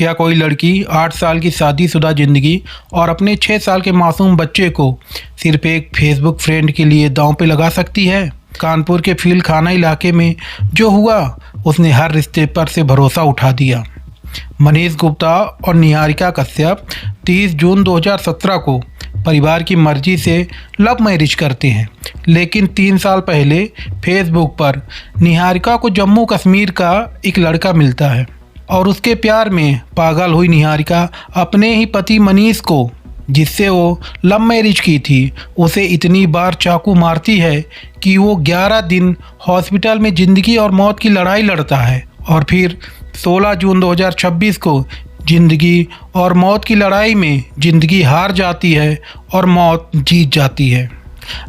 क्या कोई लड़की 8 साल की शादीशुदा ज़िंदगी और अपने 6 साल के मासूम बच्चे को सिर्फ एक फेसबुक फ्रेंड के लिए दांव पे लगा सकती है? कानपुर के फील खाना इलाके में जो हुआ उसने हर रिश्ते पर से भरोसा उठा दिया। मनीष गुप्ता और निहारिका कश्यप 30 जून 2017 को परिवार की मर्जी से लव मैरिज करते हैं, लेकिन 3 साल पहले फेसबुक पर निहारिका को जम्मू कश्मीर का एक लड़का मिलता है और उसके प्यार में पागल हुई निहारिका अपने ही पति मनीष को, जिससे वो लव मैरिज की थी, उसे इतनी बार चाकू मारती है कि वो 11 दिन हॉस्पिटल में ज़िंदगी और मौत की लड़ाई लड़ता है और फिर 16 जून 2026 को ज़िंदगी और मौत की लड़ाई में ज़िंदगी हार जाती है और मौत जीत जाती है।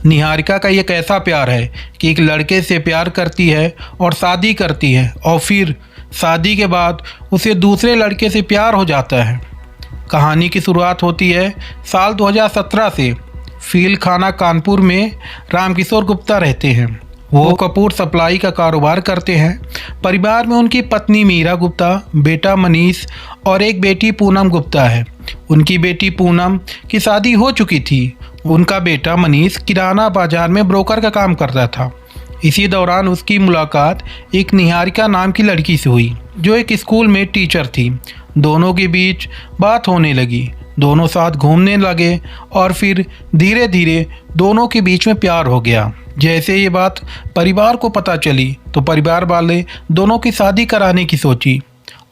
निहारिका का ये कैसा प्यार है कि एक लड़के से प्यार करती है और शादी करती है और फिर शादी के बाद उसे दूसरे लड़के से प्यार हो जाता है। कहानी की शुरुआत होती है साल 2017 से। फील खाना कानपुर में रामकिशोर गुप्ता रहते हैं। वो कपूर सप्लाई का कारोबार करते हैं। परिवार में उनकी पत्नी मीरा गुप्ता, बेटा मनीष और एक बेटी पूनम गुप्ता है। उनकी बेटी पूनम की शादी हो चुकी थी। उनका बेटा मनीष किराना बाजार में ब्रोकर का काम करता था। इसी दौरान उसकी मुलाकात एक निहारिका नाम की लड़की से हुई, जो एक स्कूल में टीचर थी। दोनों के बीच बात होने लगी, दोनों साथ घूमने लगे और फिर धीरे धीरे दोनों के बीच में प्यार हो गया। जैसे ये बात परिवार को पता चली तो परिवार वाले दोनों की शादी कराने की सोची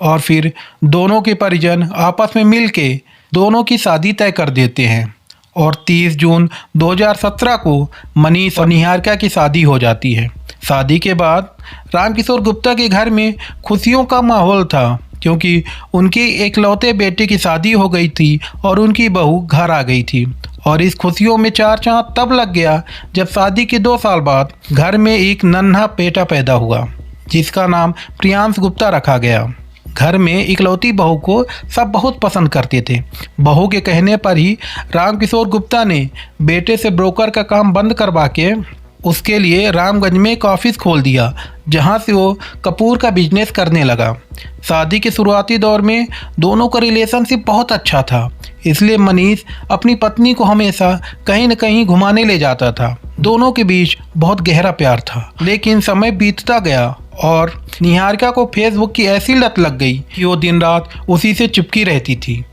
और फिर दोनों के परिजन आपस में मिल के दोनों की शादी तय कर देते हैं और 30 जून 2017 को मनीष और निहारिका की शादी हो जाती है। शादी के बाद रामकिशोर गुप्ता के घर में खुशियों का माहौल था, क्योंकि उनके एकलौते बेटे की शादी हो गई थी और उनकी बहू घर आ गई थी। और इस खुशियों में 4 चांद तब लग गया जब शादी के 2 साल बाद घर में एक नन्हा बेटा पैदा हुआ, जिसका नाम प्रियांश गुप्ता रखा गया। घर में इकलौती बहू को सब बहुत पसंद करते थे। बहू के कहने पर ही रामकिशोर गुप्ता ने बेटे से ब्रोकर का काम बंद करवा के उसके लिए रामगंज में एक ऑफिस खोल दिया, जहां से वो कपूर का बिजनेस करने लगा। शादी के शुरुआती दौर में दोनों का रिलेशनशिप बहुत अच्छा था, इसलिए मनीष अपनी पत्नी को हमेशा कहीं न कहीं घुमाने ले जाता था। दोनों के बीच बहुत गहरा प्यार था। लेकिन समय बीतता गया और निहारिका को फेसबुक की ऐसी लत लग गई कि वो दिन रात उसी से चिपकी रहती थी।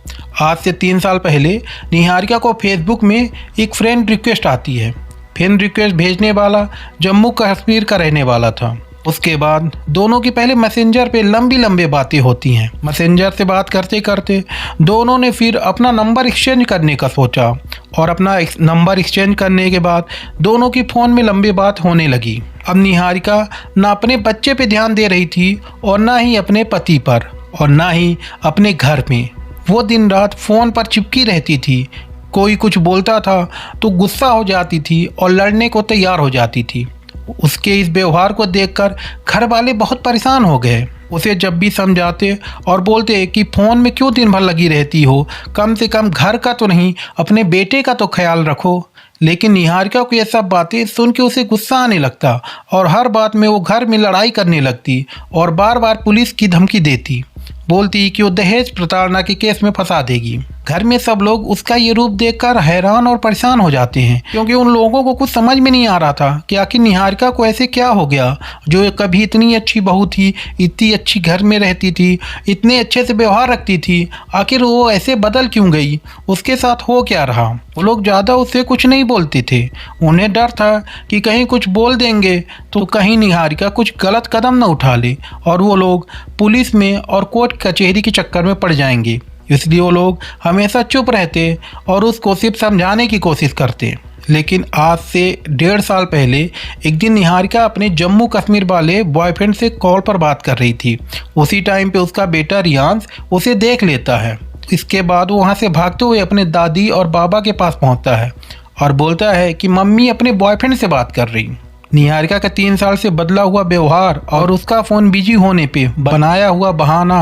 आज से 3 साल पहले निहारिका को फेसबुक में एक फ्रेंड रिक्वेस्ट आती है। फ्रेंड रिक्वेस्ट भेजने वाला जम्मू कश्मीर का रहने वाला था। उसके बाद दोनों की पहले मैसेंजर पे लंबी बातें होती हैं। मैसेंजर से बात करते करते दोनों ने फिर अपना नंबर एक्सचेंज करने का सोचा और अपना नंबर एक्सचेंज करने के बाद दोनों की फ़ोन में लंबी बात होने लगी। अब निहारिका ना अपने बच्चे पे ध्यान दे रही थी और ना ही अपने पति पर और ना ही अपने घर में। वो दिन रात फ़ोन पर चिपकी रहती थी। कोई कुछ बोलता था तो गुस्सा हो जाती थी और लड़ने को तैयार हो जाती थी। उसके इस व्यवहार को देखकर घर वाले बहुत परेशान हो गए। उसे जब भी समझाते और बोलते कि फ़ोन में क्यों दिन भर लगी रहती हो, कम से कम घर का तो नहीं अपने बेटे का तो ख्याल रखो। लेकिन निहारिका को ये सब बातें सुन के उसे गुस्सा आने लगता और हर बात में वो घर में लड़ाई करने लगती और बार बार पुलिस की धमकी देती, बोलती कि वो दहेज प्रताड़ना के केस में फंसा देगी। घर में सब लोग उसका ये रूप देखकर हैरान और परेशान हो जाते हैं, क्योंकि उन लोगों को कुछ समझ में नहीं आ रहा था कि आखिर निहारिका को ऐसे क्या हो गया, जो कभी इतनी अच्छी बहू थी, इतनी अच्छी घर में रहती थी, इतने अच्छे से व्यवहार रखती थी, आखिर वो ऐसे बदल क्यों गई, उसके साथ हो क्या रहा। वो लोग ज़्यादा उससे कुछ नहीं बोलते थे। उन्हें डर था कि कहीं कुछ बोल देंगे तो कहीं निहारिका कुछ गलत कदम न उठा ले और वो लोग पुलिस में और कोर्ट कचहरी के चक्कर में पड़ जाएंगे। इसलिए वो लोग हमेशा चुप रहते और उसको सिर्फ समझाने की कोशिश करते। लेकिन आज से 1.5 साल पहले एक दिन निहारिका अपने जम्मू कश्मीर वाले बॉयफ्रेंड से कॉल पर बात कर रही थी। उसी टाइम पे उसका बेटा रियांश उसे देख लेता है। इसके बाद वो वहाँ से भागते हुए अपने दादी और बाबा के पास पहुँचता है और बोलता है कि मम्मी अपने बॉयफ्रेंड से बात कर रही। निहारिका का 3 साल से बदला हुआ व्यवहार और उसका फ़ोन बिजी होने पे बनाया हुआ बहाना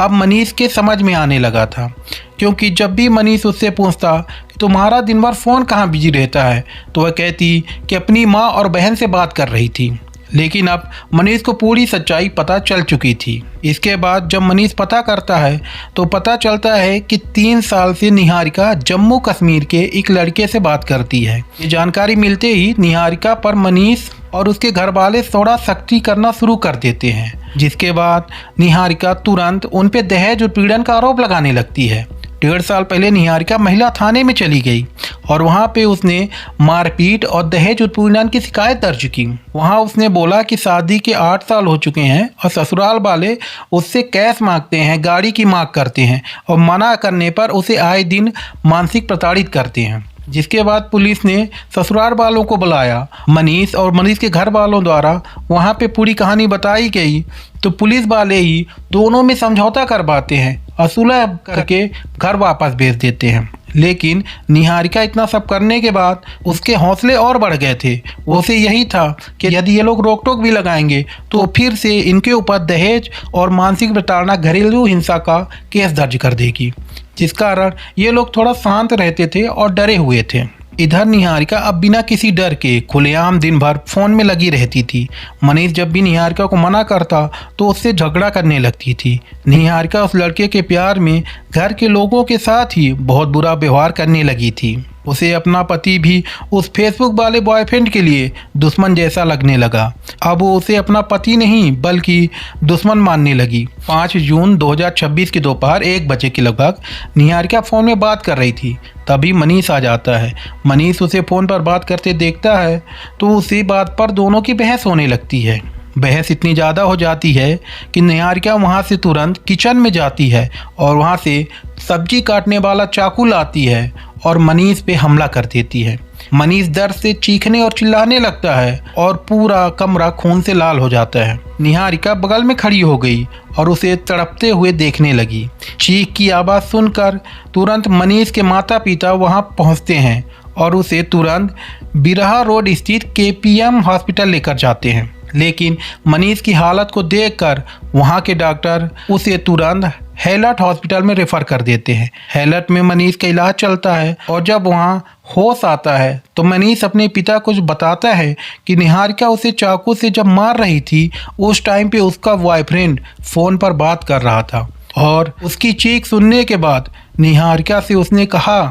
अब मनीष के समझ में आने लगा था, क्योंकि जब भी मनीष उससे पूछता कि तुम्हारा दिन भर फ़ोन कहाँ बिजी रहता है, तो वह कहती कि अपनी माँ और बहन से बात कर रही थी। लेकिन अब मनीष को पूरी सच्चाई पता चल चुकी थी। इसके बाद जब मनीष पता करता है तो पता चलता है कि 3 साल से निहारिका जम्मू कश्मीर के एक लड़के से बात करती है। ये जानकारी मिलते ही निहारिका पर मनीष और उसके घर वाले थोड़ा सख्ती करना शुरू कर देते हैं, जिसके बाद निहारिका तुरंत उन पे दहेज उत्पीड़न का आरोप लगाने लगती है। 1.5 साल पहले निहारिका महिला थाने में चली गई और वहां पे उसने मारपीट और दहेज उत्पीड़न की शिकायत दर्ज की। वहां उसने बोला कि शादी के 8 साल हो चुके हैं और ससुराल वाले उससे कैश मांगते हैं, गाड़ी की मांग करते हैं और मना करने पर उसे आए दिन मानसिक प्रताड़ित करते हैं। जिसके बाद पुलिस ने ससुराल वालों को बुलाया। मनीष और मनीष के घर वालों द्वारा वहां पे पूरी कहानी बताई गई तो पुलिस वाले ही दोनों में समझौता करवाते हैं और सुलह करके घर वापस भेज देते हैं। लेकिन निहारिका इतना सब करने के बाद उसके हौसले और बढ़ गए थे। उसे यही था कि यदि ये लोग रोक टोक भी लगाएंगे तो फिर से इनके ऊपर दहेज और मानसिक प्रताड़ना, घरेलू हिंसा का केस दर्ज कर देगी, जिस कारण ये लोग थोड़ा शांत रहते थे और डरे हुए थे। इधर निहारिका अब बिना किसी डर के खुलेआम दिन भर फोन में लगी रहती थी। मनीष जब भी निहारिका को मना करता तो उससे झगड़ा करने लगती थी। निहारिका उस लड़के के प्यार में घर के लोगों के साथ ही बहुत बुरा व्यवहार करने लगी थी। उसे अपना पति भी उस फेसबुक वाले बॉयफ्रेंड के लिए दुश्मन जैसा लगने लगा। अब वो उसे अपना पति नहीं बल्कि दुश्मन मानने लगी। 5 जून 2026 की दोपहर 1 बजे के लगभग निहारिका फ़ोन में बात कर रही थी। तभी मनीष आ जाता है। मनीष उसे फ़ोन पर बात करते देखता है तो उसी बात पर दोनों की बहस होने लगती है। बहस इतनी ज़्यादा हो जाती है कि निहारिका वहाँ से तुरंत किचन में जाती है और वहाँ से सब्जी काटने वाला चाकू लाती है और मनीष पे हमला कर देती है। मनीष दर्द से चीखने और चिल्लाने लगता है और पूरा कमरा खून से लाल हो जाता है। निहारिका बगल में खड़ी हो गई और उसे तड़पते हुए देखने लगी। चीख की आवाज़ सुनकर तुरंत मनीष के माता पिता वहां पहुंचते हैं और उसे तुरंत बिरहा रोड स्थित KPM हॉस्पिटल लेकर जाते हैं। लेकिन मनीष की हालत को देखकर वहां के डॉक्टर उसे तुरंत हेलट हॉस्पिटल में रेफर कर देते हैं। हेलट में मनीष का इलाज चलता है और जब वहां होश आता है तो मनीष अपने पिता को बताता है कि निहारिका उसे चाकू से जब मार रही थी उस टाइम पे उसका बॉयफ्रेंड फ़ोन पर बात कर रहा था और उसकी चीख सुनने के बाद निहारिका से उसने कहा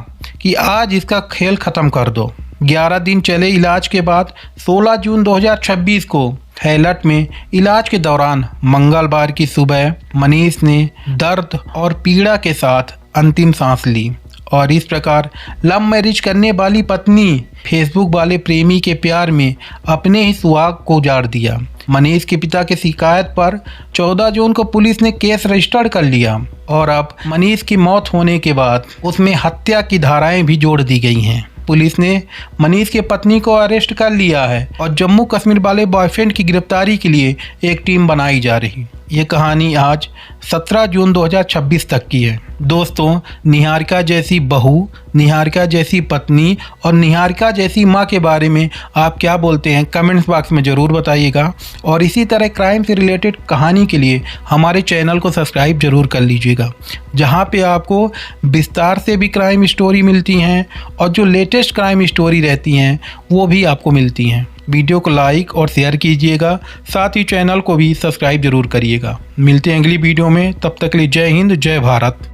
कि आज इसका खेल ख़त्म कर दो। 11 दिन चले इलाज के बाद 16 जून 2026 को हेलट में इलाज के दौरान मंगलवार की सुबह मनीष ने दर्द और पीड़ा के साथ अंतिम सांस ली और इस प्रकार लव मैरिज करने वाली पत्नी फेसबुक वाले प्रेमी के प्यार में अपने ही सुहाग को उजाड़ दिया। मनीष के पिता की शिकायत पर 14 जून को पुलिस ने केस रजिस्टर्ड कर लिया और अब मनीष की मौत होने के बाद उसमें हत्या की धाराएं भी जोड़ दी गई हैं। पुलिस ने मनीष के पत्नी को अरेस्ट कर लिया है और जम्मू कश्मीर वाले बॉयफ्रेंड की गिरफ्तारी के लिए एक टीम बनाई जा रही। ये कहानी आज 17 जून 2026 तक की है। दोस्तों, निहारिका जैसी बहू, निहारिका जैसी पत्नी और निहारिका जैसी माँ के बारे में आप क्या बोलते हैं कमेंट्स बॉक्स में ज़रूर बताइएगा और इसी तरह क्राइम से रिलेटेड कहानी के लिए हमारे चैनल को सब्सक्राइब ज़रूर कर लीजिएगा, जहाँ पे आपको विस्तार से भी क्राइम स्टोरी मिलती हैं और जो लेटेस्ट क्राइम स्टोरी रहती हैं वो भी आपको मिलती हैं। वीडियो को लाइक और शेयर कीजिएगा, साथ ही चैनल को भी सब्सक्राइब जरूर करिएगा। मिलते हैं अगली वीडियो में, तब तक के लिए जय हिंद, जय भारत।